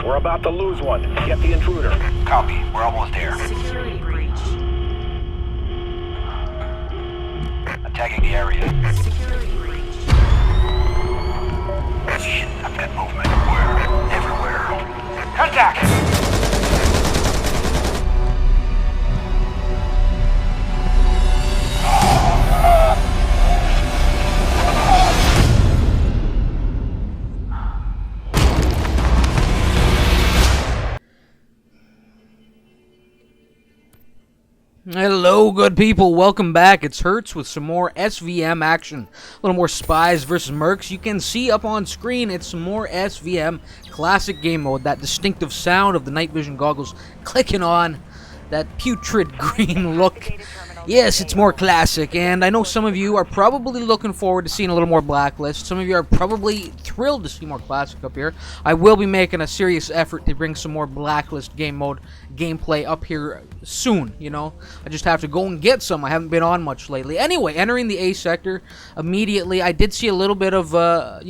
We're about to lose one. Get the intruder. Copy. We're almost there. Security breach. Attacking the area. Security breach. Shit, I've got movement. Where? Everywhere. Contact! Hello, good people. Welcome back. It's Hertz with some more SvM action. A little more Spies versus Mercs. You can see up on screen, it's some more SvM classic game mode. That distinctive sound of the night vision goggles clicking on. That putrid green look. Yes, it's more classic, and I know some of you are probably looking forward to seeing a little more Blacklist. Some of you are probably thrilled to see more classic up here. I will be making a serious effort to bring some more Blacklist game mode gameplay up here soon, you know. I just have to go and get some. I haven't been on much lately. Anyway, entering the A sector immediately, I did see a little bit of, a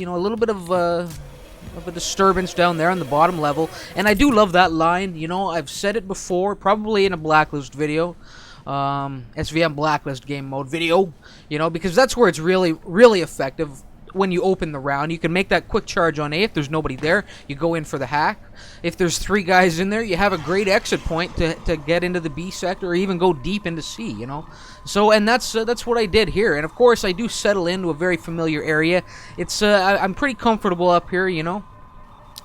disturbance down there on the bottom level, and I do love that line. You know, I've said it before, probably in a Blacklist video, SvM Blacklist game mode video, you know, because that's where it's really effective. When you open the round, you can make that quick charge on A. If there's nobody there, you go in for the hack. If there's 3 guys in there, you have a great exit point to get into the B sector or even go deep into C, you know. So, and that's what I did here. And of course, I do settle into a very familiar area. It's I'm pretty comfortable up here, you know.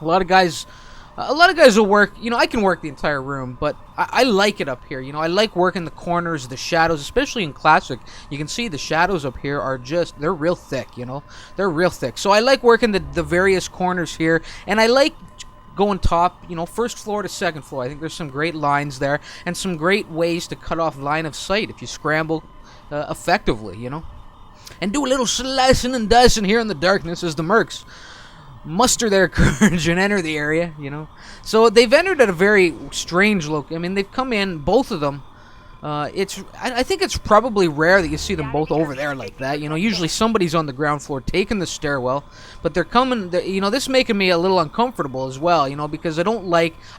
A lot of guys will work, you know, I can work the entire room, but I like it up here, you know. I like working the corners, the shadows, especially in Classic. You can see the shadows up here are just, they're real thick, you know. They're real thick. So I like working the various corners here, and I like going top, you know, first floor to second floor. I think there's some great lines there, and some great ways to cut off line of sight if you scramble effectively, you know. And do a little slicing and dicing here in the darkness as the Mercs muster their courage and enter the area, you know. So they've entered at a very strange look. I mean, they've come in, both of them. I think it's probably rare that you see them both over there like that. You know, usually somebody's on the ground floor taking the stairwell, but they're coming. You know, this is making me a little uncomfortable as well. You know, because I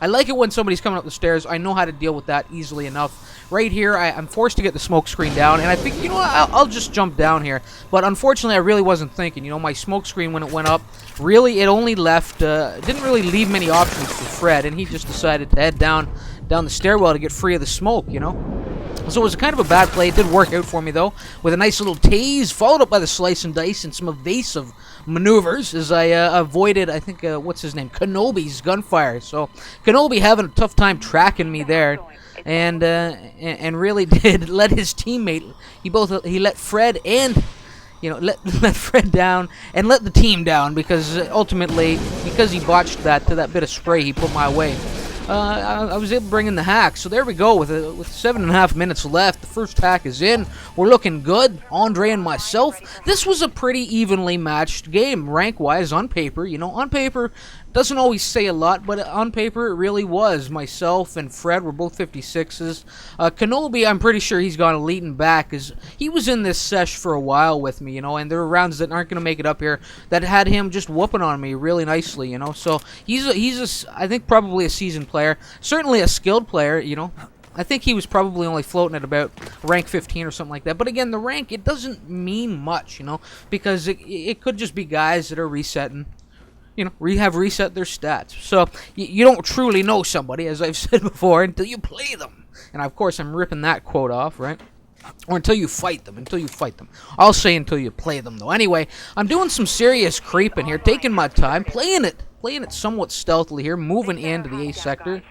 like it when somebody's coming up the stairs. I know how to deal with that easily enough. Right here, I'm forced to get the smoke screen down, and I think, you know what, I'll just jump down here. But unfortunately, I really wasn't thinking. You know, my smoke screen, when it went up, really, it only left, didn't really leave many options for Fred, and he just decided to head down the stairwell to get free of the smoke, you know. So it was kind of a bad play. It did work out for me, though, with a nice little tase, followed up by the slice and dice and some evasive maneuvers as I avoided, I think, what's his name, Kenobi's gunfire. So Kenobi having a tough time tracking me there. And really did let his teammate. He let Fred and, you know, let Fred down and let the team down, because ultimately, because he botched that bit of spray he put my way. I was able to bring in the hack. So there we go, with 7.5 minutes left. The first hack is in. We're looking good, Andre and myself. This was a pretty evenly matched game, rank-wise, on paper. You know, on paper, doesn't always say a lot, but on paper it really was. Myself and Fred were both 56s. Kenobi, I'm pretty sure he's gone elite and back, because he was in this sesh for a while with me, you know, and there are rounds that aren't going to make it up here that had him just whooping on me really nicely, you know. So he's I think probably a seasoned player, certainly a skilled player, you know. I think he was probably only floating at about rank 15 or something like that. But again, the rank, it doesn't mean much, you know, because it could just be guys that are resetting, you know, have reset their stats. So you don't truly know somebody, as I've said before, until you play them. And of course, I'm ripping that quote off, right? Or until you fight them. I'll say until you play them, though. Anyway, I'm doing some serious creeping here, taking my time, playing it somewhat stealthily here, moving into the A sector.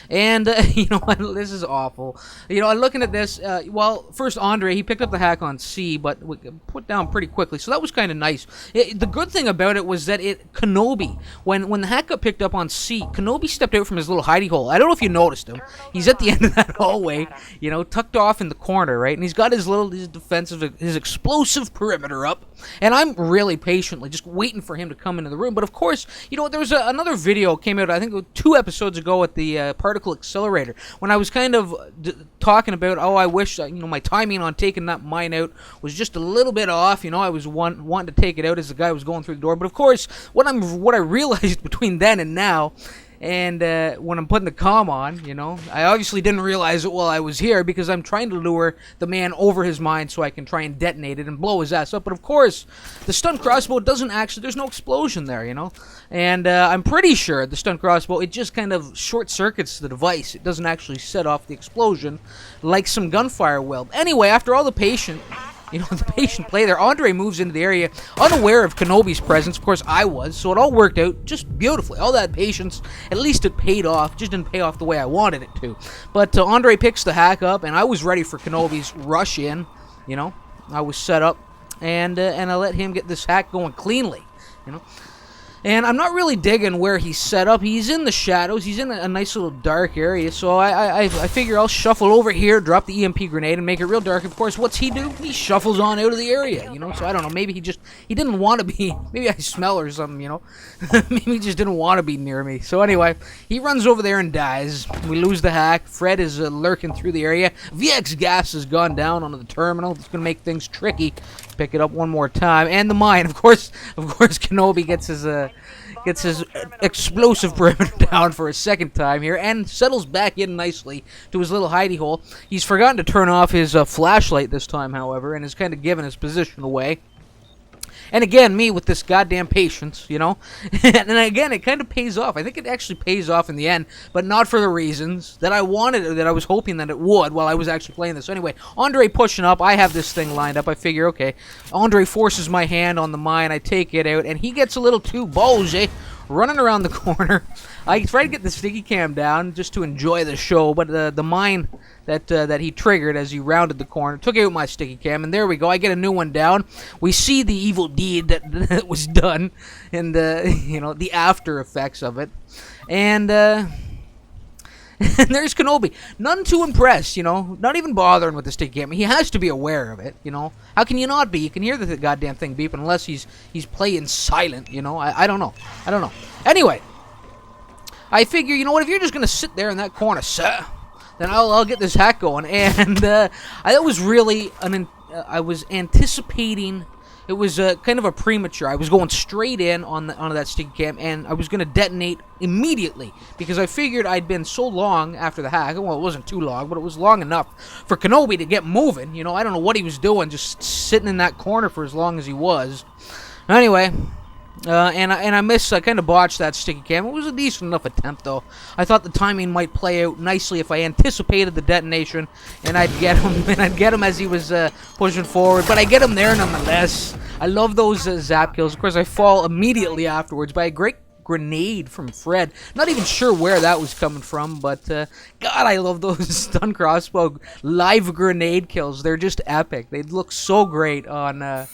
And, you know, this is awful. You know, I'm looking at this. Well, first, Andre, he picked up the hack on C, but we put down pretty quickly. So that was kind of nice. The good thing about it was that Kenobi, when the hack got picked up on C, Kenobi stepped out from his little hidey hole. I don't know if you noticed him. He's at the end of that hallway, you know, tucked off in the corner, right? And he's got his defensive, his explosive perimeter up. And I'm really patiently just waiting for him to come into the room. But, of course, you know, there was another video came out, I think, 2 episodes ago at the Particle Accelerator, when I was kind of talking about, oh, I wish, you know, my timing on taking that mine out was just a little bit off. You know, I was wanting to take it out as the guy was going through the door. But, of course, what I realized between then and now And when I'm putting the comm on, you know, I obviously didn't realize it while I was here because I'm trying to lure the man over his mind so I can try and detonate it and blow his ass up. But of course, the stun crossbow doesn't actually, there's no explosion there, you know. And I'm pretty sure the stun crossbow, it just kind of short circuits the device. It doesn't actually set off the explosion like some gunfire will. Anyway, after all the patient play there, Andre moves into the area unaware of Kenobi's presence. Of course, I was, so it all worked out just beautifully. All that patience, at least it paid off. Just didn't pay off the way I wanted it to. But Andre picks the hack up, and I was ready for Kenobi's rush in. You know, I was set up, and I let him get this hack going cleanly. You know. And I'm not really digging where he's set up. He's in the shadows. He's in a nice little dark area. So I figure I'll shuffle over here, drop the EMP grenade, and make it real dark. Of course, what's he do? He shuffles on out of the area, you know? So I don't know. Maybe he didn't want to be. Maybe I smell or something, you know? Maybe he just didn't want to be near me. So anyway, he runs over there and dies. We lose the hack. Fred is lurking through the area. VX gas has gone down onto the terminal. It's going to make things tricky. Pick it up one more time, and the mine. Of course, Kenobi gets his explosive perimeter down for a second time here, and settles back in nicely to his little hidey hole. He's forgotten to turn off his flashlight this time, however, and has kind of given his position away. And again, me with this goddamn patience, you know? And again, it kind of pays off. I think it actually pays off in the end, but not for the reasons that I wanted, or that I was hoping that it would while I was actually playing this. So anyway, Andre pushing up. I have this thing lined up. I figure, okay, Andre forces my hand on the mine. I take it out, and he gets a little too ballsy, running around the corner. I tried to get the sticky cam down just to enjoy the show, but the mine that he triggered as he rounded the corner took out my sticky cam, and there we go. I get a new one down. We see the evil deed that was done, and you know, the after effects of it, and and there's Kenobi, none too impressed, you know, not even bothering with the sticky cam. He has to be aware of it, you know. How can you not be? You can hear the goddamn thing beeping unless he's playing silent, you know. I don't know. Anyway, I figure, you know what, if you're just gonna sit there in that corner, sir, then I'll get this hack going. And I was really I was anticipating. It was kind of a premature. I was going straight in onto that sticky cam, and I was going to detonate immediately because I figured I'd been so long after the hack. Well, it wasn't too long, but it was long enough for Kenobi to get moving. You know, I don't know what he was doing, just sitting in that corner for as long as he was. Anyway. And I kind of botched that sticky cam. It was a decent enough attempt, though. I thought the timing might play out nicely if I anticipated the detonation, and I'd get him as he was pushing forward. But I get him there nonetheless. I love those zap kills. Of course, I fall immediately afterwards by a great grenade from Fred. Not even sure where that was coming from, but God, I love those stun crossbow live grenade kills. They're just epic. They look so great on.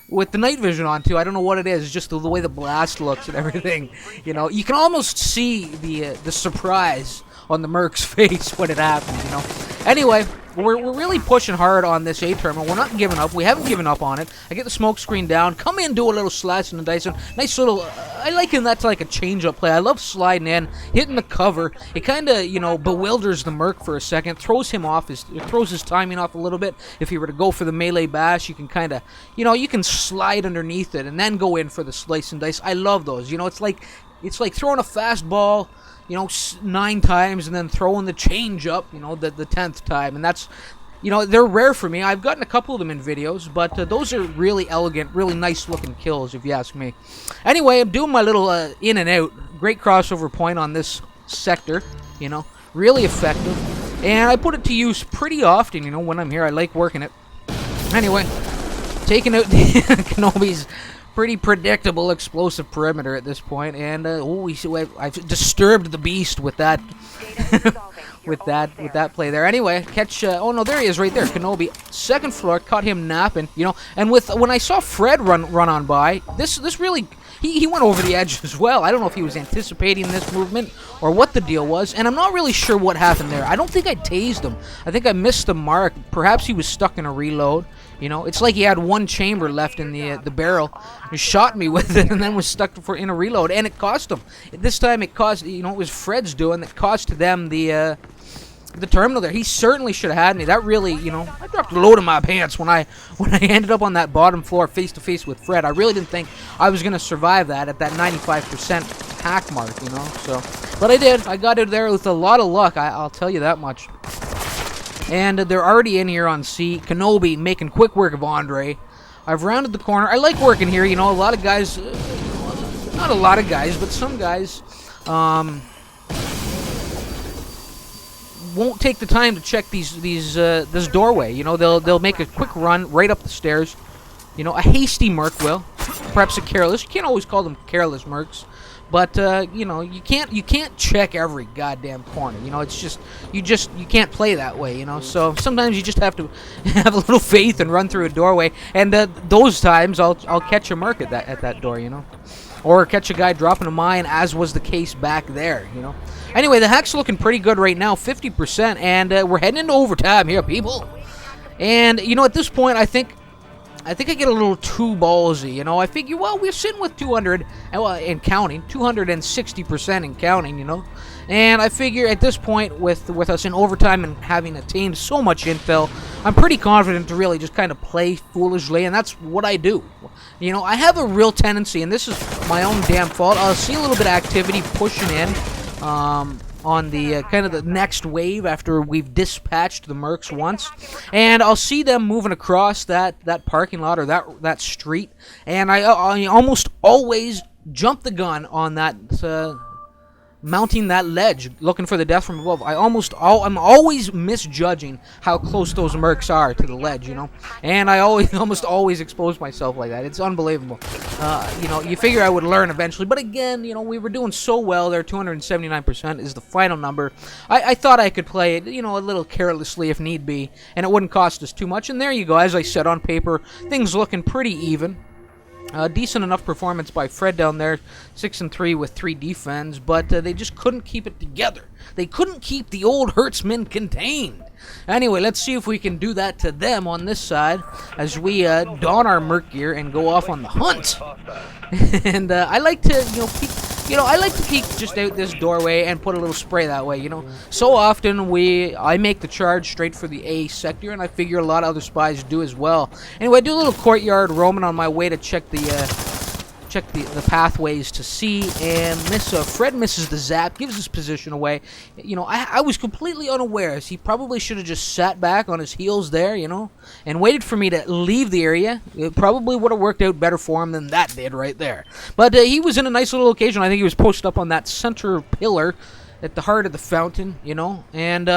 With the night vision on, too. I don't know what it is, just the way the blast looks and everything. You know, you can almost see the surprise on the Merc's face when it happens, you know. Anyway, we're really pushing hard on this A terminal. We're not giving up. We haven't given up on it. I get the smoke screen down, come in, do a little slicing and dicing. Nice little, I liken that to like a change-up play. I love sliding in, hitting the cover. It kind of, you know, bewilders the Merc for a second, throws his timing off a little bit. If he were to go for the melee bash, you can kind of, you know, you can slide underneath it and then go in for the slice and dice. I love those. You know, it's like throwing a fastball, you know, 9 times and then throwing the change up, you know, the 10th time. And that's, you know, they're rare for me. I've gotten a couple of them in videos, but those are really elegant, really nice looking kills, if you ask me. Anyway, I'm doing my little in and out. Great crossover point on this sector, you know, really effective. And I put it to use pretty often, you know, when I'm here. I like working it. Anyway, taking out the Kenobi's pretty predictable explosive perimeter at this point, and I've disturbed the beast with that with that play there. Anyway, catch oh no, there he is right there. Kenobi, second floor, caught him napping, you know. And when I saw Fred run on by, this really he went over the edge as well. I don't know if he was anticipating this movement or what the deal was, and I'm not really sure what happened there. I don't think I tased him. I think I missed the mark. Perhaps he was stuck in a reload. You know, it's like he had one chamber left in the barrel. He shot me with it and then was stuck in a reload, and it cost him. This time it cost, you know, it was Fred's doing that cost them the the terminal there. He certainly should have had me. That really, you know, I dropped a load in my pants when I ended up on that bottom floor face to face with Fred. I really didn't think I was gonna survive that at that 95% hack mark, you know. So, but I did. I got it there with a lot of luck. I'll tell you that much. And they're already in here on C. Kenobi making quick work of Andre. I've rounded the corner. I like working here. You know, a lot of guys, not a lot of guys, but some guys. Won't take the time to check this doorway. You know, they'll make a quick run right up the stairs. You know, a hasty merc will, perhaps a careless. You can't always call them careless mercs, but you know, you can't check every goddamn corner. You know, it's just you can't play that way. You know, so sometimes you just have to have a little faith and run through a doorway. And those times I'll catch a merc at that door. You know, or catch a guy dropping a mine, as was the case back there. You know. Anyway, the hack's looking pretty good right now, 50%, and we're heading into overtime here, people. And, you know, at this point, I think I get a little too ballsy, you know. I figure, well, we're sitting with 200, and counting, 260% and counting, you know. And I figure at this point, with us in overtime and having attained so much intel, I'm pretty confident to really just kind of play foolishly, and that's what I do. You know, I have a real tendency, and this is my own damn fault. I'll see a little bit of activity pushing in. On the kind of the next wave after we've dispatched the Mercs once, and I'll see them moving across that parking lot or that street, and I almost always jump the gun on that mounting that ledge, looking for the death from above. I'm always misjudging how close those Mercs are to the ledge, you know, and I almost always expose myself like that. It's unbelievable. You know, you figure I would learn eventually, but again, you know, we were doing so well there. 279% is the final number. I thought I could play it, you know, a little carelessly if need be, and it wouldn't cost us too much. And there you go. As I said, on paper, things looking pretty even. Decent enough performance by Fred down there, 6-3 with 3 defense, but they just couldn't keep it together. They couldn't keep the old Hertzman contained. Anyway, let's see if we can do that to them on this side as we don our merc gear and go off on the hunt. And I like to, I like to peek just out this doorway and put a little spray that way, you know. So often I make the charge straight for the A sector, and I figure a lot of other spies do as well. Anyway, I do a little courtyard roaming on my way to check the pathways to C, and Fred misses the zap, gives his position away. You know, I was completely unaware. He probably should have just sat back on his heels there, you know, and waited for me to leave the area. It probably would have worked out better for him than that did right there. But he was in a nice little location. I think he was posted up on that center pillar at the heart of the fountain, you know, and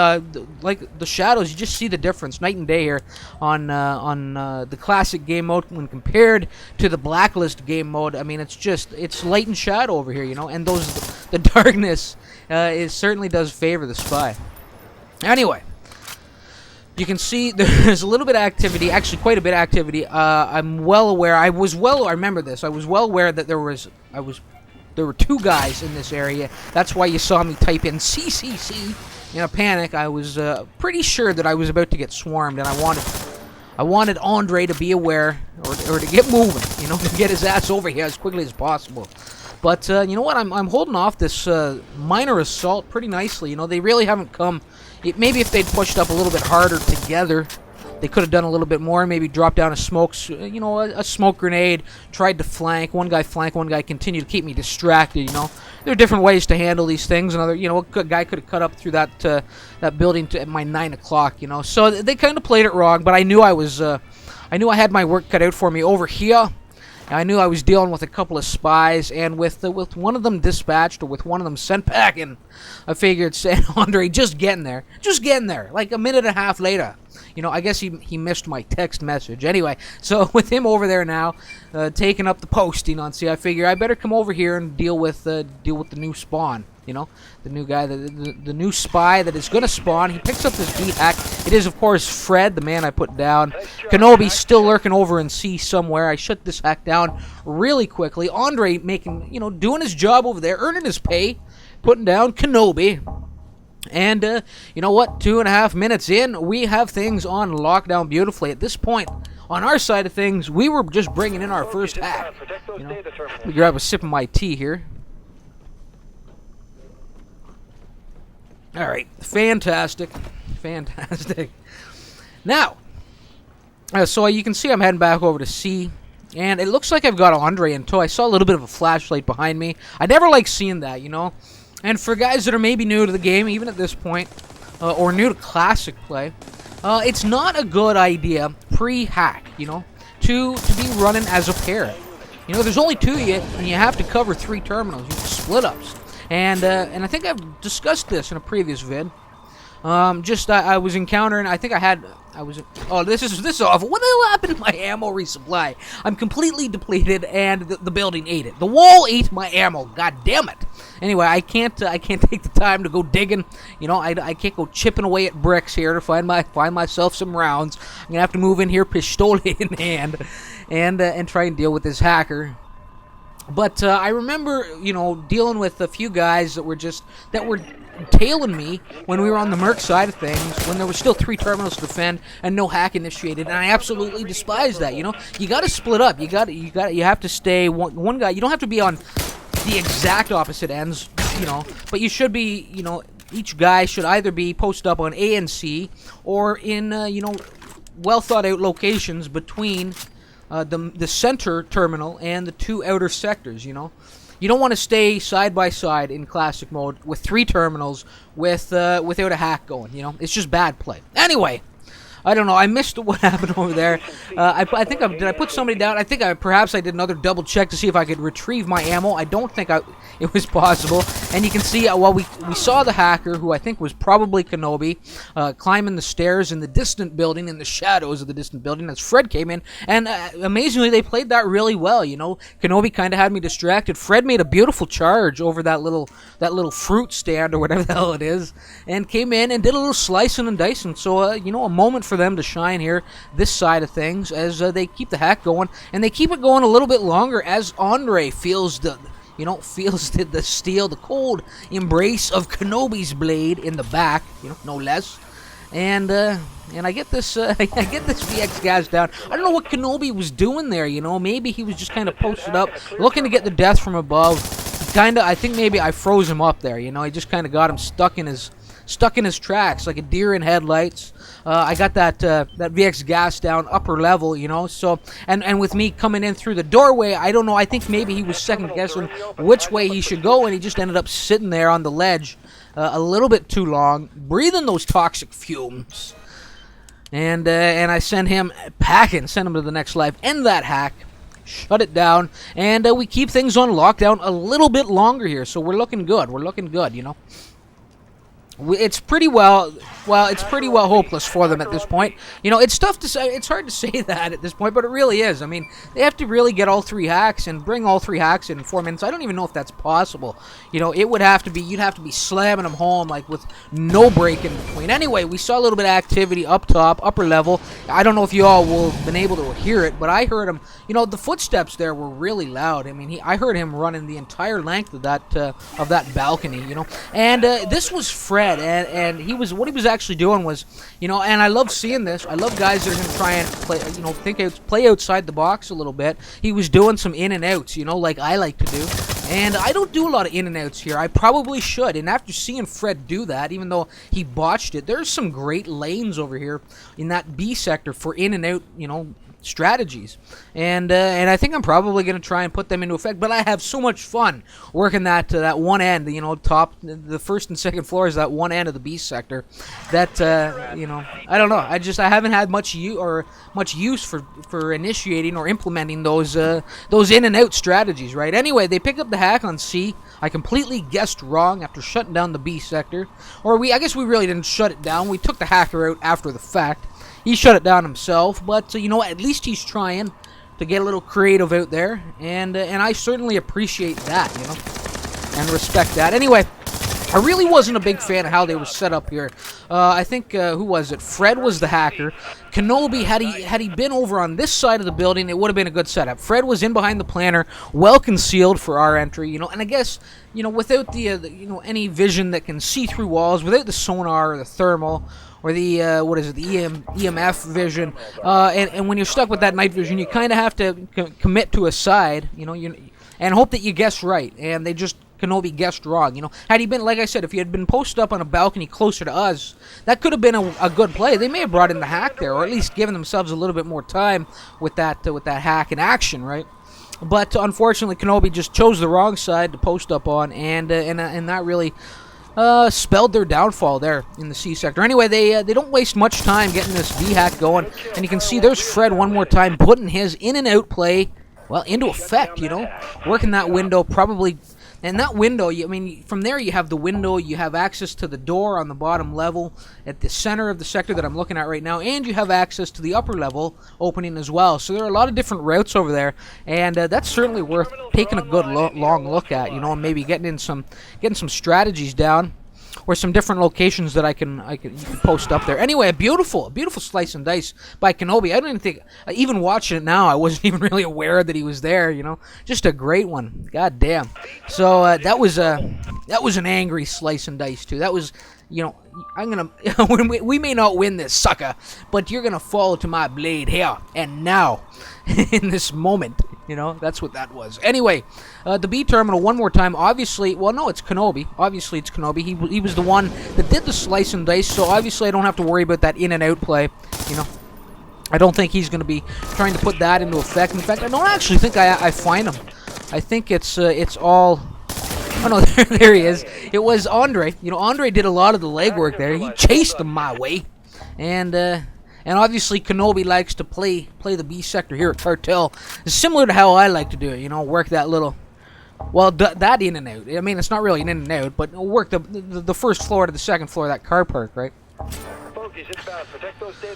like the shadows, you just see the difference night and day here on the classic game mode when compared to the blacklist game mode. I mean, it's light and shadow over here, you know, and the darkness it certainly does favor the spy. Anyway, you can see there's a little bit of activity, actually quite a bit of activity. I'm well aware. I remember this. I was well aware that there were 2 guys in this area. That's why you saw me type in CCC in a panic. I was pretty sure that I was about to get swarmed, and I wanted Andre to be aware or to get moving, you know, to get his ass over here as quickly as possible. But you know what? I'm holding off this minor assault pretty nicely. You know, they really haven't come. Maybe if they'd pushed up a little bit harder together, they could have done a little bit more, maybe dropped down a smoke grenade, tried to flank. One guy continued to keep me distracted, you know. There are different ways to handle these things. Another, you know, a guy could have cut up through that building at my 9 o'clock, you know. So they kind of played it wrong, but I knew I had my work cut out for me over here. I knew I was dealing with a couple of spies, and with one of them dispatched, or with one of them sent back, and I figured, saying, Andre, just getting there, like a minute and a half later. You know, I guess he missed my text message. Anyway, so with him over there now, taking up the posting on C, I figure I better come over here and deal with the new spawn. You know, the new guy, the new spy that is going to spawn. He picks up this B hack. It is, of course, Fred, the man I put down. Kenobi still lurking over in C somewhere. I shut this hack down really quickly. Andre doing his job over there, earning his pay, putting down Kenobi. And, you know what? 2.5 minutes in, we have things on lockdown beautifully. At this point, on our side of things, we were just bringing in our first hack. You know, let me grab a sip of my tea here. All right, fantastic, fantastic. Now, so you can see I'm heading back over to C, and it looks like I've got Andre until I saw a little bit of a flashlight behind me. I never like seeing that, you know. And for guys that are maybe new to the game, even at this point, or new to classic play, it's not a good idea pre-hack, you know, to be running as a pair. You know, there's only 2 of you, and you have to cover 3 terminals. You have split-ups. And I think I've discussed this in a previous vid. I was encountering, oh, this is awful. What the hell happened to my ammo resupply? I'm completely depleted, and the building ate it. The wall ate my ammo. God damn it. Anyway, I can't take the time to go digging. You know, I can't go chipping away at bricks here to find myself some rounds. I'm gonna have to move in here, pistol in hand, and try and deal with this hacker. But I remember, you know, dealing with a few guys that were tailing me when we were on the Merc side of things, when there were still 3 terminals to defend and no hack initiated, and I absolutely despise that. You know, you got to split up. You have to stay one guy. You don't have to be on the exact opposite ends, you know, but you should be, you know, each guy should either be posted up on A and C or in, you know, well thought out locations between the center terminal and the 2 outer sectors, you know. You don't want to stay side by side in classic mode with 3 terminals without a hack going, you know. It's just bad play. Anyway, I don't know. I missed what happened over there. I think did I put somebody down? I think perhaps I did another double check to see if I could retrieve my ammo. I don't think it was possible. And you can see, well, we saw the hacker, who I think was probably Kenobi, climbing the stairs in the distant building, in the shadows of the distant building, as Fred came in. And amazingly, they played that really well. You know, Kenobi kind of had me distracted. Fred made a beautiful charge over that little fruit stand or whatever the hell it is, and came in and did a little slicing and dicing. So, you know, a moment for them to shine here, this side of things, as they keep the hack going, and they keep it going a little bit longer as Andre feels the steel, the cold embrace of Kenobi's blade in the back, you know, no less. And I get this VX gas down. I don't know what Kenobi was doing there, you know. Maybe he was just kind of posted up, looking to get the death from above. I think maybe I froze him up there, you know. I just kind of got him stuck in his tracks like a deer in headlights. I got that VX gas down upper level, you know. So and with me coming in through the doorway, I don't know. I think maybe he was second guessing which way he should go, and he just ended up sitting there on the ledge a little bit too long, breathing those toxic fumes. And I sent him packing, sent him to the next life. End that hack. Shut it down, and we keep things on lockdown a little bit longer here. So we're looking good. We're looking good, you know. It's pretty well hopeless for them at this point. You know, it's tough to say. It's hard to say that at this point, but it really is. I mean, they have to really get all 3 hacks and bring all 3 hacks in 4 minutes. I don't even know if that's possible. You know, it would have to be. You'd have to be slamming them home like with no break in between. Anyway, we saw a little bit of activity up top, upper level. I don't know if you all will have been able to hear it, but I heard him. You know, the footsteps there were really loud. I mean, I heard him running the entire length of that balcony. You know, and this was Fred. And what he was actually doing was, you know, and I love seeing this. I love guys that are going to try and play, you know, play outside the box a little bit. He was doing some in and outs, you know, like I like to do. And I don't do a lot of in and outs here. I probably should. And after seeing Fred do that, even though he botched it, there's some great lanes over here in that B sector for in and out, you know, strategies, and I think I'm probably going to try and put them into effect. But I have so much fun working that one end, you know, the first and second floors, that one end of the B sector. That you know, I don't know. I haven't had much use for initiating or implementing those in and out strategies. Right. Anyway, they pick up the hack on C. I completely guessed wrong after shutting down the B sector, or I guess we really didn't shut it down. We took the hacker out after the fact. He shut it down himself, but you know, at least he's trying to get a little creative out there, and I certainly appreciate that, you know, and respect that. Anyway, I really wasn't a big fan of how they were set up here. I think who was it? Fred was the hacker. Kenobi, had he been over on this side of the building, it would have been a good setup. Fred was in behind the planter, well concealed for our entry, you know, and I guess, you know, without the you know, any vision that can see through walls, without the sonar or the thermal, or the EMF vision, and when you're stuck with that night vision, you kind of have to commit to a side, you know, and hope that you guess right. And they just Kenobi guessed wrong. You know, had he been, like I said, if he had been posted up on a balcony closer to us, that could have been a good play. They may have brought in the hack there, or at least given themselves a little bit more time with that hack in action, right? But unfortunately, Kenobi just chose the wrong side to post up on, and that really spelled their downfall there in the C sector. Anyway, they don't waste much time getting this V hack going, and you can see there's Fred one more time putting his in and out play, well, into effect. You know, working that window probably. And that window, I mean, from there you have the window, you have access to the door on the bottom level at the center of the sector that I'm looking at right now, and you have access to the upper level opening as well. So there are a lot of different routes over there, and that's certainly worth taking a good long look at, you know, and maybe getting some strategies down, or some different locations that you can post up there. Anyway, a beautiful slice and dice by Kenobi. I don't even think, even watching it now, I wasn't even really aware that he was there. You know, just a great one. God damn. So that was an angry slice and dice too. That was, you know, I'm gonna we may not win this, sucker, but you're gonna fall to my blade here and now, in this moment. You know, that's what that was. Anyway, the B terminal one more time. Obviously, well, no, it's Kenobi. Obviously, it's Kenobi. He was the one that did the slice and dice, so obviously I don't have to worry about that in and out play. You know, I don't think he's going to be trying to put that into effect. In fact, I don't actually think I find him. I think it's all. Oh no, there he is. It was Andre. You know, Andre did a lot of the legwork there. He chased him my way, and obviously, Kenobi likes to play the B sector here at Cartel. It's similar to how I like to do it, you know, work that little, well, that in and out. I mean, it's not really an in and out, but work the first floor to the second floor of that car park, right?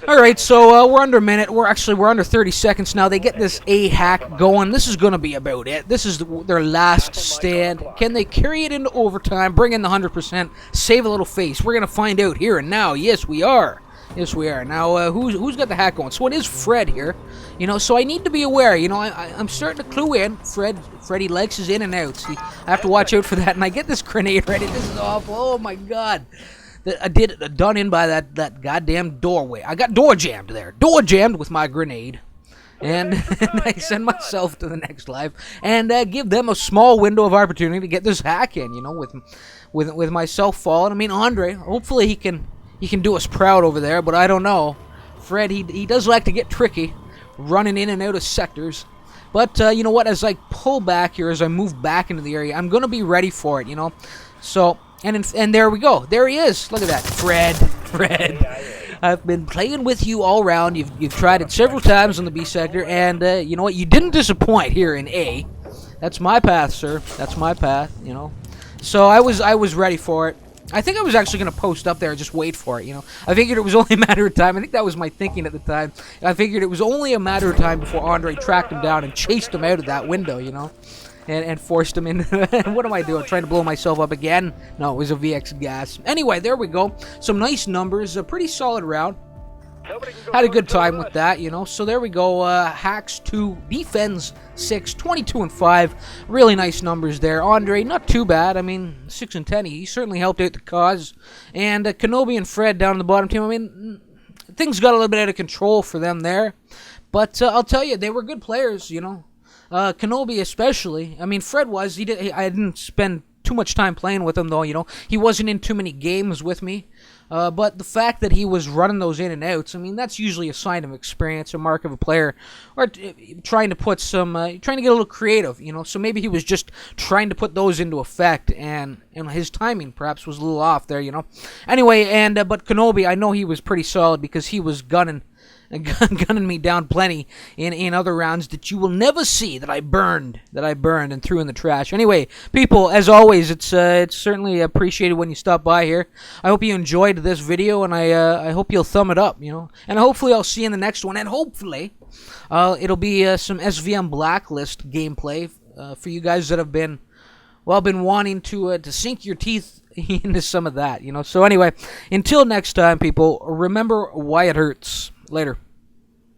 Alright, so we're under a minute. We're under 30 seconds now. They get this A hack going. This is going to be about it. This is their last stand. Can they carry it into overtime, bring in the 100%, save a little face? We're going to find out here and now. Yes, we are. Yes, we are. Now, who's got the hack going? So it is Fred here. You know, so I need to be aware. You know, I'm starting to clue in. Freddy likes his in and outs. I have to watch out for that. And I get this grenade ready. This is awful. Oh, my God. I did done in by that goddamn doorway. I got door jammed there. Door jammed with my grenade. And I send myself to the next live and give them a small window of opportunity to get this hack in, you know, with myself falling. I mean, Andre, hopefully he can do us proud over there, but I don't know. Fred, he does like to get tricky, running in and out of sectors. But, you know what, as I pull back here, as I move back into the area, I'm going to be ready for it, you know. So, and there we go. There he is. Look at that. Fred. I've been playing with you all around. You've tried it several times on the B sector, and, you know what, you didn't disappoint here in A. That's my path, sir. That's my path, you know. So I was ready for it. I think I was actually going to post up there and just wait for it, you know. I figured it was only a matter of time. I think that was my thinking at the time. I figured it was only a matter of time before Andre tracked him down and chased him out of that window, you know, and forced him in. What am I doing? Trying to blow myself up again? No, it was a VX gas. Anyway, there we go. Some nice numbers. A pretty solid round. Had a good time with that, you know. So there we go. Hacks 2, defends 6, 22 and 5. Really nice numbers there. Andre, not too bad. I mean, 6 and 10. He certainly helped out the cause. And Kenobi and Fred down on the bottom team. I mean, things got a little bit out of control for them there. But I'll tell you, they were good players, you know. Kenobi especially. I mean, Fred was. I didn't spend too much time playing with him, though, you know. He wasn't in too many games with me. But the fact that he was running those in and outs, I mean, that's usually a sign of experience, a mark of a player, or trying to put some, trying to get a little creative, you know. So maybe he was just trying to put those into effect, and his timing perhaps was a little off there, you know. Anyway, but Kenobi, I know he was pretty solid because he was gunning me down plenty in other rounds that you will never see that I burned and threw in the trash. Anyway, people, as always, it's certainly appreciated when you stop by here. I hope you enjoyed this video, and I hope you'll thumb it up, you know. And hopefully I'll see you in the next one, and hopefully it'll be some SvM Blacklist gameplay for you guys that have been wanting to sink your teeth into some of that, you know. So anyway, until next time, people, remember why it hurts. Later.